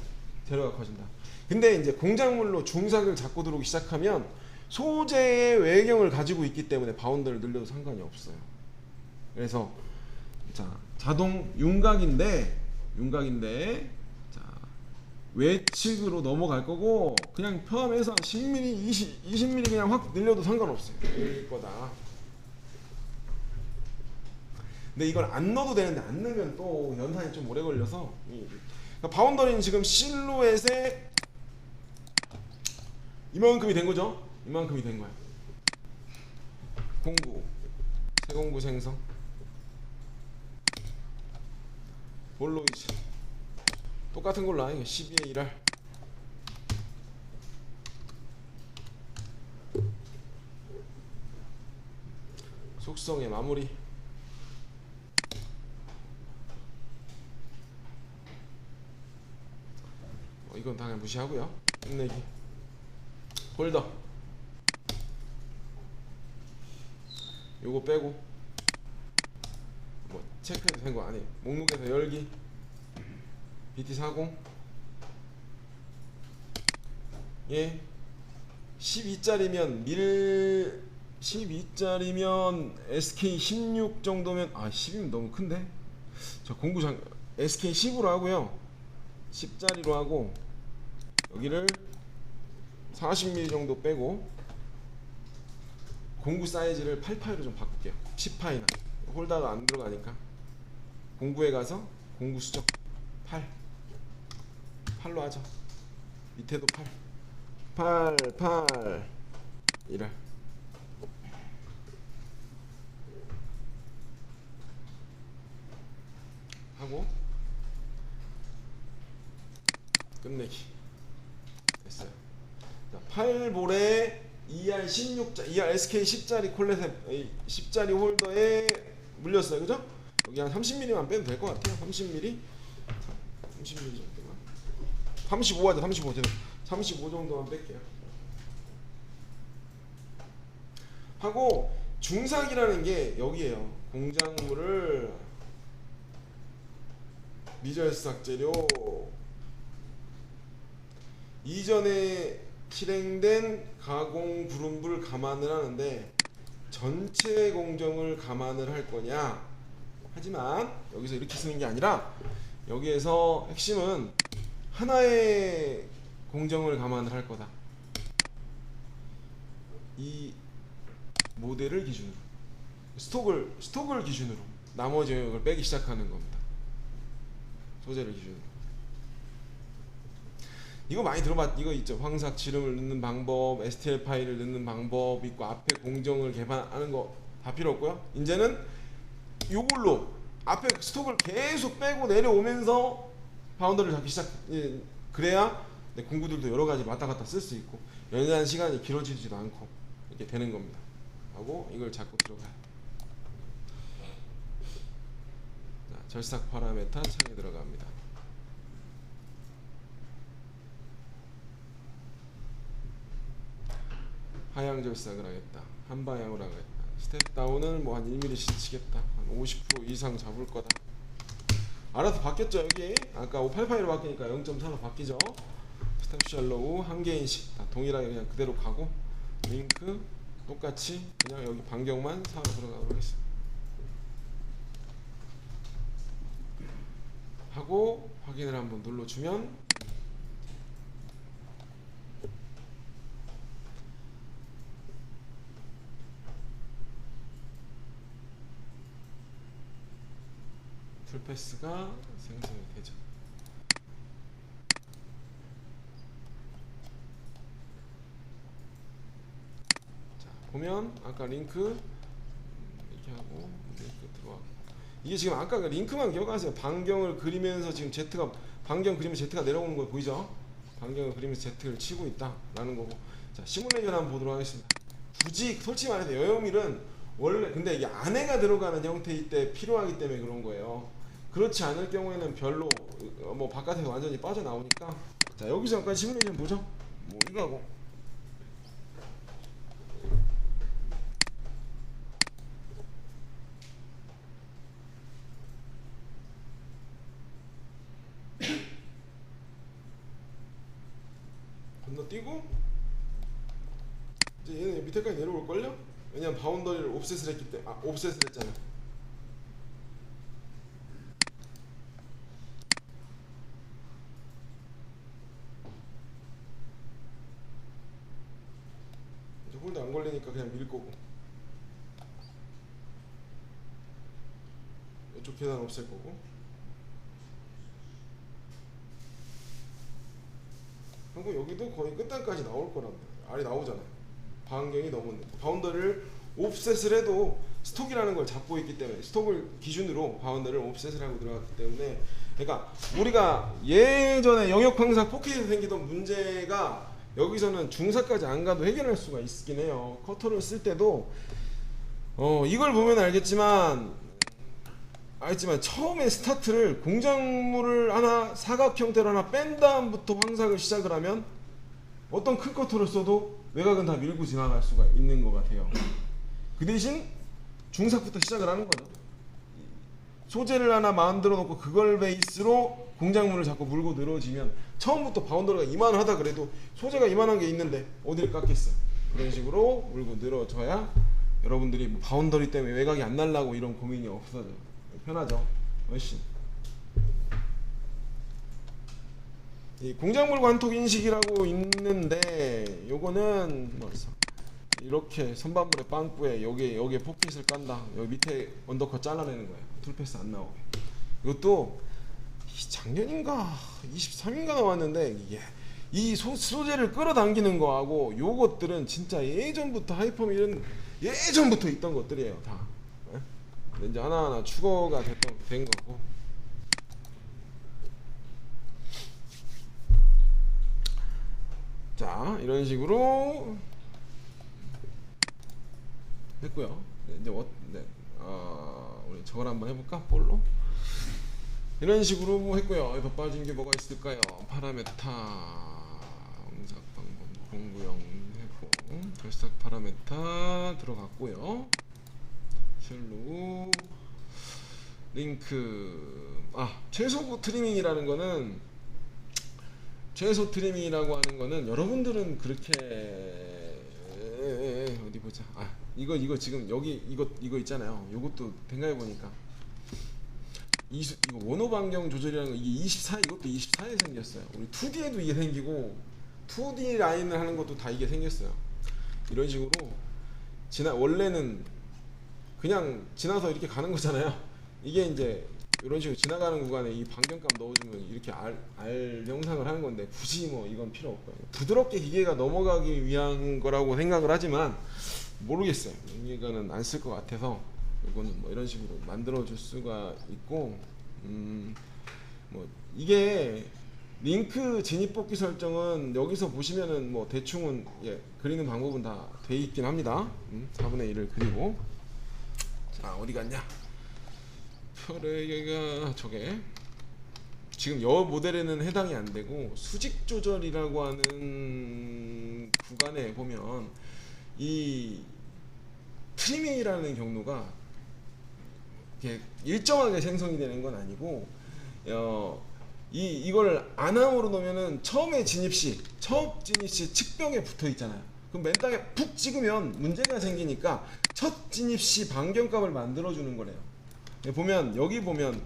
재료가 커진다. 근데 이제 공작물로 중삭을 잡고 들어오기 시작하면 소재의 외경을 가지고 있기 때문에 바운더를 늘려도 상관이 없어요. 그래서 자 자동 윤곽인데 자 외측으로 넘어갈 거고 그냥 포함해서 10mm, 20mm 그냥 확 늘려도 상관없어요. 이 거다. 근데 이걸 안 넣어도 되는데 안 넣으면 또 연산이 좀 오래 걸려서 그러니까 바운더리는 지금 실루엣에 이만큼이 된 거죠. 이만큼이 된 거야. 공구 세공구 생성 뭘로 이제 똑같은 걸로 아니 12의 1할 속성의 마무리 이건 당연히 무시하고요. 끝내기 홀더 요거 빼고 뭐 체크해도 된 거 아니에요. 목록에서 열기 BT40 예 12짜리면 12짜리면 SK16 정도면 10이면 너무 큰데 저 공구장 SK10으로 하고요. 10짜리로 하고 여기를 40mm 정도 빼고 공구 사이즈를 8파이로 좀 바꿀게요. 10파이나 홀다가 안 들어가니까 공구에 가서 공구 수적 8로 하죠. 밑에도 8 이래 하고 끝내기 됐어요. 자, 8볼에 ER SK 10짜리 콜렛에 10짜리 홀더에 물렸어요. 그죠? 여기 한 30mm만 빼면 될 것 같아요. 30mm 정도만 35 하자. 35 정도만 뺄게요. 하고 중삭이라는 게 여기에요. 공작물을 미절삭 재료 이전에 실행된 가공 구름부를 감안을 하는데 전체 공정을 감안을 할 거냐. 하지만 여기서 이렇게 쓰는 게 아니라 여기에서 핵심은 하나의 공정을 감안을 할 거다. 이 모델을 기준으로 스톡을 기준으로 나머지 영역을 빼기 시작하는 겁니다. 소재를 기준으로. 이거 많이 이거 있죠. 황삭 지름을 넣는 방법, STL 파일을 넣는 방법 있고 앞에 공정을 개발하는 거 다 필요 없고요. 이제는 이걸로 앞에 스톡을 계속 빼고 내려오면서 바운더를 잡기 시작. 그래야 공구들도 여러 가지 왔다 갔다 쓸 수 있고 연산 시간이 길어지지도 않고 이렇게 되는 겁니다. 하고 이걸 잡고 들어가요. 자, 절삭 파라메타 창에 들어갑니다. 하향 절삭을 하겠다. 한 방향으로 하겠다. 스텝 다운을 뭐 한 1mm씩 치겠다. 한 50% 이상 잡을 거다. 알아서 바뀌었죠. 여기 아까 588로 바뀌니까 0.4로 바뀌죠. 스텝 샬로우 한 개인씩 다 동일하게 그냥 그대로 가고 링크 똑같이 그냥 여기 반경만 4로 들어가도록 하겠습니다. 하고 확인을 한번 눌러주면 풀패스가 생성이 되죠. 자 보면 아까 링크 이렇게 하고 링크 들어가고 이게 지금 아까 그 링크만 기억하세요. 반경을 그리면서 지금 Z가 반경 그리면 Z가 내려오는 거 보이죠? 반경을 그리면서 Z를 치고 있다라는 거고. 자, 시뮬레이션 한번 보도록 하겠습니다. 굳이 솔직히 말해서 여여밀은 원래 근데 이게 안에가 들어가는 형태일 때 필요하기 때문에 그런 거예요. 그렇지 않을 경우에는 별로 뭐 바깥에서 완전히 빠져나오니까. 자, 여기서 잠깐 시뮬레이션 보죠. 뭐 이거하고 건너뛰고 이제 얘는 밑에까지 내려올걸요? 왜냐면 바운더리를 옵셋을 했기 때문에 옵셋을 했잖아. 이제 홀드 안 걸리니까 그냥 밀 거고 이쪽 계단 없앨 거고 그리고 여기도 거의 끝단까지 나올 거란 말이야. 알이 나오잖아요. 반경이 넘었는데 바운더리를 옵셋을 해도 스톡이라는 걸 잡고 있기 때문에 스톡을 기준으로 바운더리를 옵셋을 하고 들어갔기 때문에 그러니까 우리가 예전에 영역 방사 포켓에서 생기던 문제가 여기서는 중사까지 안 가도 해결할 수가 있긴 해요. 커터를 쓸 때도 이걸 보면 알겠지만 처음에 스타트를 공작물을 하나 사각 형태로 하나 뺀 다음부터 황삭을 시작을 하면 어떤 큰 커터를 써도 외곽은 다 밀고 지나갈 수가 있는 것 같아요. 그 대신 중삭부터 시작을 하는 거죠. 소재를 하나 만들어 놓고 그걸 베이스로 공작물을 자꾸 물고 늘어지면 처음부터 바운더리가 이만하다 그래도 소재가 이만한 게 있는데 어디를 깎겠어요. 그런 식으로 물고 늘어져야 여러분들이 뭐 바운더리 때문에 외곽이 안 날라고 이런 고민이 없어져요. 편하죠. 훨씬. 이 공작물 관톡 인식이라고 있는데 요거는 뭐였어? 이렇게 선반물의 빵꾸에 여기에 포켓을 깐다. 여기 밑에 언더컷 잘라내는 거예요. 툴패스 안 나오게. 이것도 작년인가 23인가 나왔는데 이게 이 소재를 끌어당기는 거하고 요것들은 진짜 예전부터 하이퍼밀은 예전부터 있던 것들이에요. 다. 근데 이제 하나하나 추가가 된 거고. 자, 이런 식으로 했고요. 이제 우리 저걸 한번 해볼까? 볼로. 이런 식으로 뭐 했고요. 더 빠진 게 뭐가 있을까요? 파라메타, 응삭 방법, 공구형 해고, 결삭 파라메타 들어갔고요. 셀로 링크. 최소 트리밍이라는 거는 여러분들은 그렇게 어디 보자. 이거 지금 여기 이거 있잖아요. 요것도 생각해 보니까 이거 원호 반경 조절이라는 거 이게 24 이것도 24에 생겼어요. 우리 2D에도 이게 생기고 2D 라인을 하는 것도 다 이게 생겼어요. 이런 식으로 원래는 그냥 지나서 이렇게 가는 거잖아요. 이게 이제 이런 식으로 지나가는 구간에 이 반경값 넣어주면 이렇게 R 형상을 하는 건데 굳이 뭐 이건 필요 없고요. 부드럽게 기계가 넘어가기 위한 거라고 생각을 하지만 모르겠어요. 이거는 안 쓸 것 같아서 이거는 뭐 이런 식으로 만들어 줄 수가 있고 뭐 이게 링크 진입 뽑기 설정은 여기서 보시면은 뭐 대충은 그리는 방법은 다 돼 있긴 합니다. 4분의 1을 그리고 자 어디 갔냐? 표레가 저게 지금 여 모델에는 해당이 안 되고 수직 조절이라고 하는 구간에 보면 이 트리밍이라는 경로가 이렇게 일정하게 생성이 되는 건 아니고 이걸 안함으로 놓으면은 첫 진입 시 측벽에 붙어 있잖아요. 그럼 맨 땅에 푹 찍으면 문제가 생기니까 첫 진입 시 반경값을 만들어 주는 거래요. 보면 여기 보면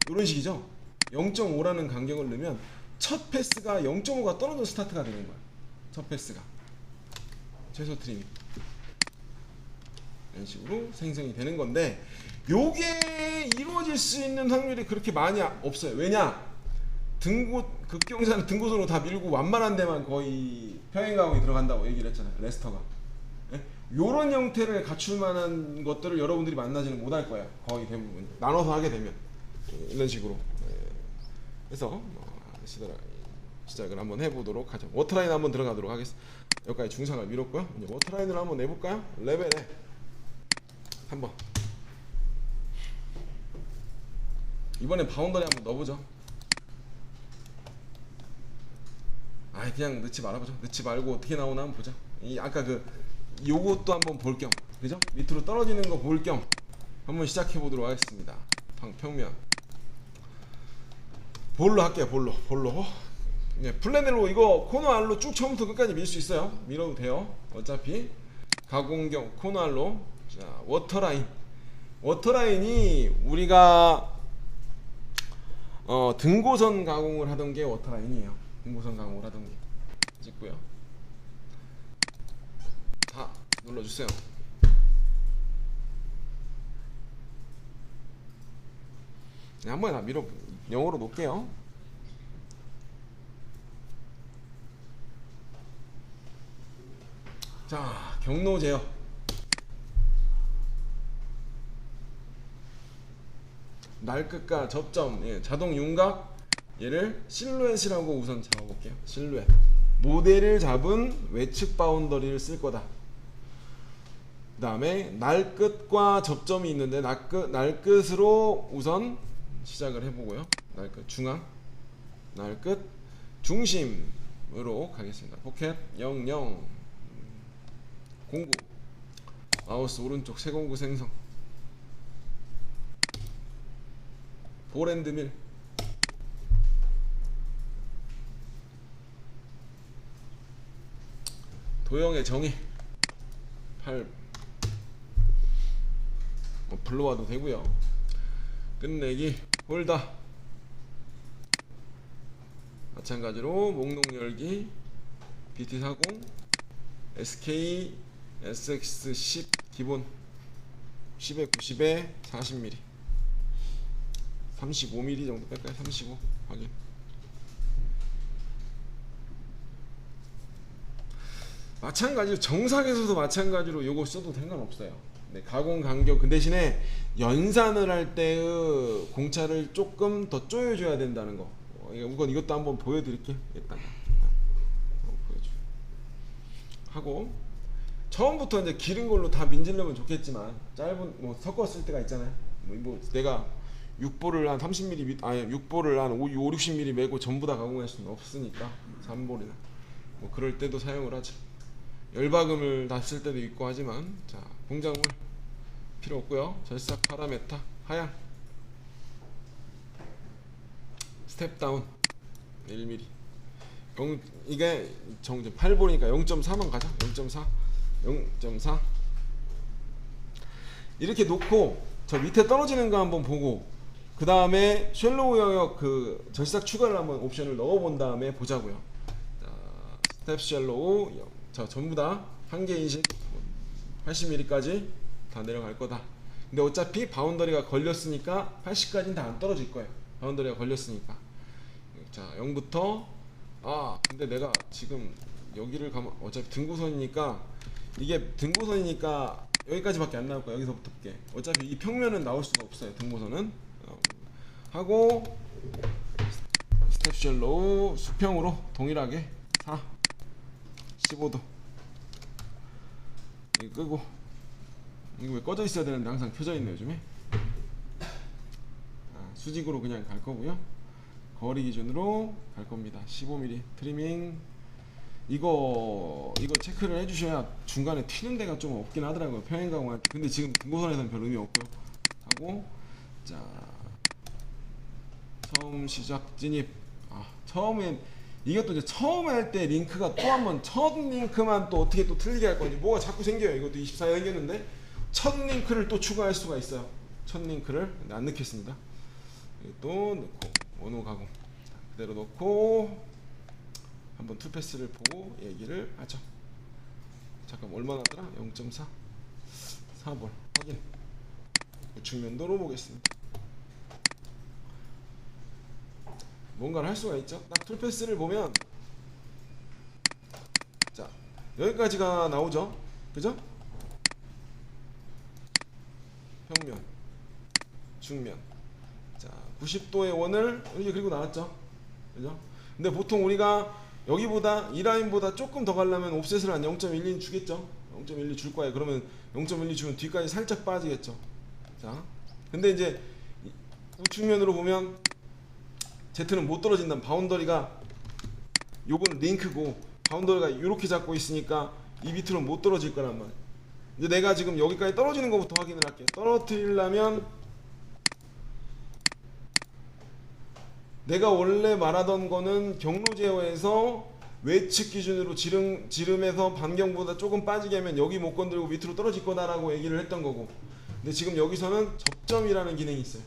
이런 식이죠. 0.5라는 간격을 넣으면 첫 패스가 0.5가 떨어져 스타트가 되는 거야. 첫 패스가 최소 트리밍 이런 식으로 생성이 되는 건데 요게 이루어질 수 있는 확률이 그렇게 많이 없어요. 왜냐? 극경사는 등고선으로 다 밀고 완만한 데만 거의 평행가공이 들어간다고 얘기를 했잖아요. 레스터가. 요런 형태를 갖출 만한 것들을 여러분들이 만나지는 못할 거예요. 거의 대부분 나눠서 하게 되면 이런 식으로. 그래서 시작을 한번 해보도록 하죠. 워터라인 한번 들어가도록 하겠습니다. 여기까지 중상을 밀었고요. 이제 워터라인을 한번 내볼까요? 레벨에 한번 이번엔 바운더리 한번 넣어보죠. 그냥 넣지 말아보죠. 넣지 말고 어떻게 나오나 한번 보자. 이 아까 요것도 한번 볼 겸, 그죠? 밑으로 떨어지는 거 볼 겸 한번 시작해 보도록 하겠습니다. 평면 볼로 할게요. 볼로. 네, 플래넬로 이거 코너 알로 쭉 처음부터 끝까지 밀 수 있어요. 밀어도 돼요. 어차피 가공경 코너 알로. 자, 워터라인이 우리가 등고선 가공을 하던 게 워터라인이에요. 등고선 가공을 하던 게 찍고요. 다 눌러주세요. 네, 한 번에 다 밀어 영어로 놓을게요. 자, 경로 제어. 날끝과 접점, 자동 윤곽, 얘를 실루엣이라고 우선 잡아볼게요. 실루엣. 모델을 잡은 외측 바운더리를 쓸 거다. 그 다음에 날끝과 접점이 있는데 날끝으로 우선 시작을 해보고요. 날끝 중앙, 날끝 중심으로 가겠습니다. 포켓 00 09 마우스 오른쪽 세공구 생성 볼앤드밀 도형의 정의 8 불러와도 되고요. 끝내기 홀다 마찬가지로 목록 열기 BT40 SK SX10 기본 10에 90에 40mm 35mm 정도 뺄까요? 35 확인. 마찬가지로 정삭에서도 마찬가지로 요거 써도 상관없어요. 네, 가공 간격 그 대신에 연산을 할 때의 공차를 조금 더 조여줘야 된다는 거. 우선 이것도 한번 보여드릴게요. 일단 보여줘. 하고 처음부터 이제 기른 걸로 다 민지려면 좋겠지만 짧은 섞었을 때가 있잖아요. 내가 6볼을 한 30mm 아니 6볼을 한 5, 60mm 매고 전부 다 가공할 수는 없으니까 3볼이나 그럴 때도 사용을 하죠. 열박음을 다 쓸 때도 있고 하지만 자 공작물 필요 없고요. 절삭 파라메타 하향 스텝 다운 1mm 이게 8볼이니까 0.4만 가자. 0.4 이렇게 놓고 저 밑에 떨어지는 거 한번 보고 그 다음에 쉘로우 영역 그 절삭 추가를 한번 옵션을 넣어 본 다음에 보자고요. 자, 스텝 쉘로우 자 전부 다 한계 인식 80mm까지 다 내려갈 거다. 근데 어차피 바운더리가 걸렸으니까 80까지는 다 안 떨어질 거예요. 바운더리가 걸렸으니까. 자 0부터 근데 내가 지금 여기를 가면 어차피 등고선이니까 이게 등고선이니까 여기까지밖에 안 나올 거야. 여기서부터 볼게. 어차피 이 평면은 나올 수가 없어요. 등고선은 하고 스텝 쉘로우 수평으로 동일하게 4 15도 이거 끄고 이거 왜 꺼져 있어야 되는데 항상 켜져 있네 요즘에. 수직으로 그냥 갈 거고요. 거리 기준으로 갈 겁니다. 15mm 트리밍 이거 체크를 해주셔야 중간에 튀는 데가 좀 없긴 하더라고요. 평행 가공할 때. 근데 지금 등고선에서는 별 의미 없고요. 하고 자 처음 시작 진입. 처음엔 이것도 이제 처음에 할 때 링크가 또 한번 첫 링크만 또 어떻게 또 틀리게 할 건지 뭐가 자꾸 생겨요. 이것도 24에 생겼는데 첫 링크를 또 추가할 수가 있어요. 첫 링크를 안 넣겠습니다. 또 넣고 원호 가공 그대로 넣고 한번 투패스를 보고 얘기를 하죠. 잠깐 얼마나 하더라? 0.4 4볼 확인. 우측 면도로 보겠습니다. 뭔가를 할 수가 있죠. 딱 툴패스를 보면 자 여기까지가 나오죠. 그죠? 평면 측면 자 90도의 원을 이렇게 그리고 나왔죠. 그죠? 근데 보통 우리가 여기보다 이 라인보다 조금 더 가려면 옵셋을 한 0.12 주겠죠. 0.12 줄 거예요. 그러면 0.12 주면 뒤까지 살짝 빠지겠죠. 자, 근데 이제 우측면으로 보면 Z는 못 떨어진다면 바운더리가 요건 링크고 바운더리가 이렇게 잡고 있으니까 이 밑으로 못 떨어질 거란 말이야. 이제 내가 지금 여기까지 떨어지는 것부터 확인을 할게요. 떨어뜨리려면 내가 원래 말하던 거는 경로 제어에서 외측 기준으로 지름에서 반경보다 조금 빠지게 하면 여기 못 건들고 밑으로 떨어질 거다라고 얘기를 했던 거고, 근데 지금 여기서는 접점이라는 기능이 있어요.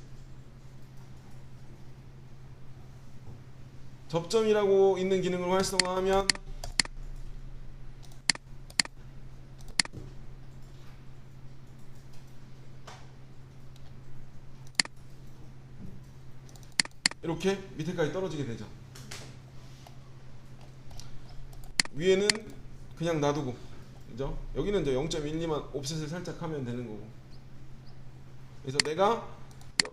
접점이라고 있는 기능을 활성화하면 이렇게 밑에까지 떨어지게 되죠. 위에는 그냥 놔두고, 그죠? 여기는 이제 0.12만 옵셋을 살짝 하면 되는 거고. 그래서 내가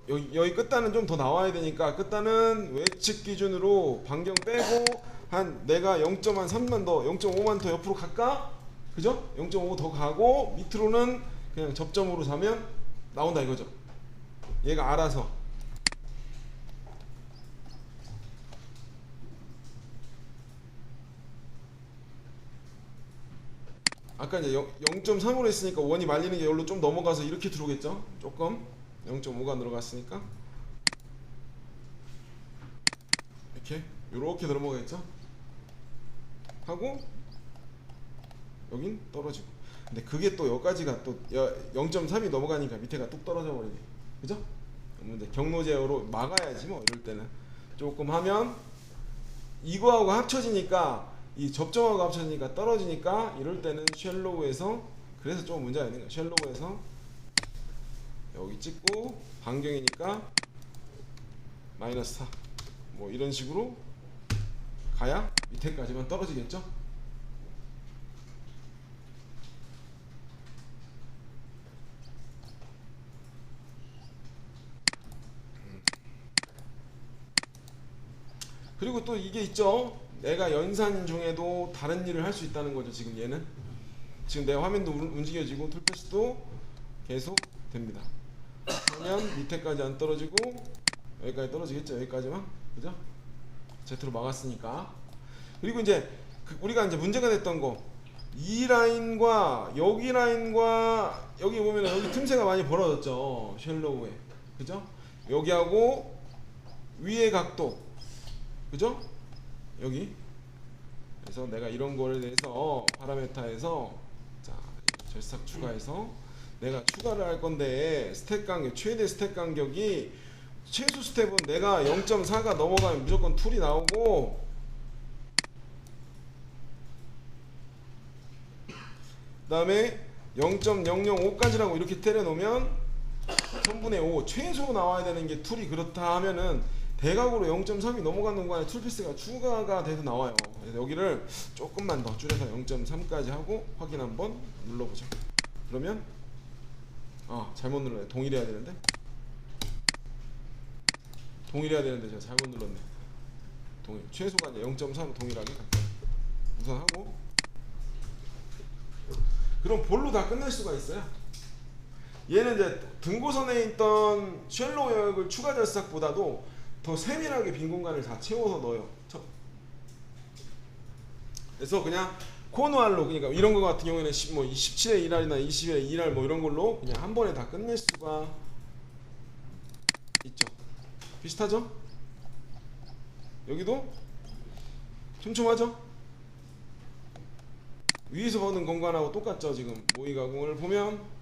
여기 끝단은 좀 더 나와야 되니까 끝단은 외측 기준으로 반경 빼고 한 내가 0.3만 더 0.5만 더 옆으로 갈까? 그죠? 0.5 더 가고 밑으로는 그냥 접점으로 사면 나온다 이거죠. 얘가 알아서. 아까 이제 0.3으로 했으니까 원이 말리는 게 여기로 좀 넘어가서 이렇게 들어오겠죠? 조금 0.5가 들어갔으니까 이렇게 넘어가겠죠? 하고 여긴 떨어지고. 근데 그게 또 여기까지가 또 0.3이 넘어가니까 밑에가 뚝 떨어져 버리네. 그죠? 근데 경로 제어로 막아야지 뭐. 이럴 때는 조금 하면 이거하고 합쳐지니까, 이 접점하고 합쳐지니까 떨어지니까, 이럴 때는 쉘로우에서, 그래서 좀 문제가 있는 거야. 쉘로우에서 여기 찍고 반경이니까 마이너스 4 뭐 이런 식으로 가야 밑에까지만 떨어지겠죠. 그리고 또 이게 있죠. 내가 연산 중에도 다른 일을 할 수 있다는 거죠. 지금 얘는 지금 내 화면도 움직여지고 툴패스도 계속 됩니다. 그러면 밑에까지 안 떨어지고 여기까지 떨어지겠죠. 여기까지만. 그죠? Z로 막았으니까. 그리고 이제 우리가 이제 문제가 됐던 거, 이 라인과 여기 라인과 여기 보면 여기 틈새가 많이 벌어졌죠. 쉘로우에. 그죠? 여기하고 위의 각도. 그죠? 여기. 그래서 내가 이런 거에 대해서 파라메타에서 자, 절삭 추가해서 내가 추가를 할 건데, 스택 간격, 최대 스택 간격이 최소 스텝은 내가 0.4가 넘어가면 무조건 툴이 나오고, 그 다음에 0.005까지라고 이렇게 때려 놓으면 3분의 5 최소 나와야 되는 게 툴이 그렇다 하면은 대각으로 0.3이 넘어가는 공간에 툴피스가 추가가 돼서 나와요. 그래서 여기를 조금만 더 줄여서 0.3까지 하고 확인 한번 눌러보죠. 그러면 잘못 눌러요. 동일해야 되는데 제가 잘못 눌렀네. 최소가 이제 0.3 동일하게 갈게요. 우선 하고, 그럼 볼로 다 끝낼 수가 있어요. 얘는 이제 등고선에 있던 쉘로우 영역을 추가 절삭보다도 더 세밀하게 빈 공간을 다 채워서 넣어요. 그래서 그냥 코너알로, 그러니까 이런 거 같은 경우에는 17의 1알이나 20의 2알 뭐 이런 걸로 그냥 한 번에 다 끝낼 수가 있죠. 비슷하죠? 여기도 촘촘하죠? 위에서 보는 공간하고 똑같죠. 지금 모의 가공을 보면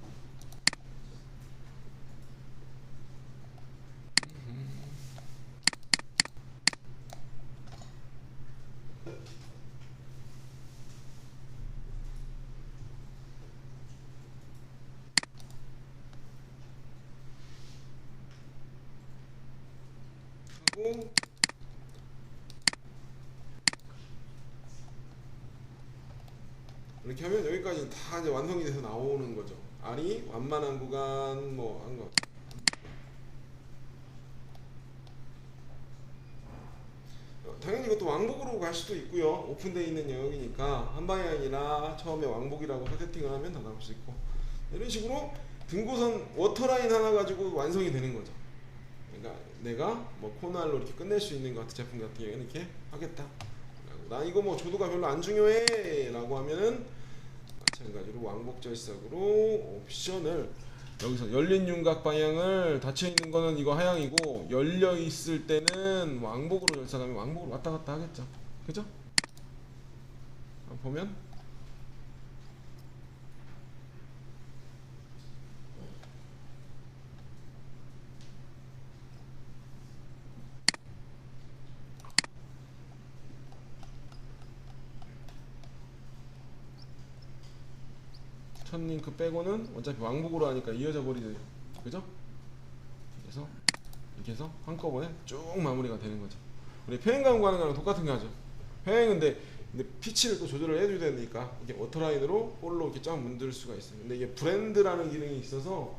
하고, 이렇게 하면 여기까지 다 이제 완성이 돼서 나오는 거죠. R이 완만한 구간 뭐 한 거. 당연히 이것도 왕복 갈 수도 있고요. 오픈되어 있는 영역이니까 한 방향이나 처음에 왕복이라고 세팅을 하면 다 나올 수 있고, 이런 식으로 등고선 워터라인 하나 가지고 완성이 되는 거죠. 그러니까 내가 뭐 코너알로 이렇게 끝낼 수 있는 것 같은 제품 같은 경우에는 이렇게 하겠다. 나 이거 뭐 조도가 별로 안 중요해 라고 하면은 마찬가지로 왕복 절삭으로 옵션을, 여기서 열린 윤곽 방향을 닫혀 있는 거는 이거 하향이고, 열려 있을 때는 왕복으로 절삭하면 왕복으로 왔다 갔다 하겠죠. 그죠? 보면 첫 링크 빼고는 어차피 왕복으로 하니까 이어져 버리죠. 그죠? 그래서 이렇게 해서 한꺼번에 쭉 마무리가 되는 거죠. 우리 평행감 가는 거랑 똑같은 거 하죠. 평행은 근데 피치를 또 조절을 해줘야 되니까 이게 워터라인으로 볼로 이렇게 쫙 문들 수가 있어요. 근데 이게 브랜드라는 기능이 있어서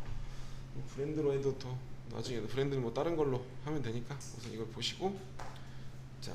브랜드로 해도 더 나중에 브랜드는 뭐 다른 걸로 하면 되니까 우선 이걸 보시고, 자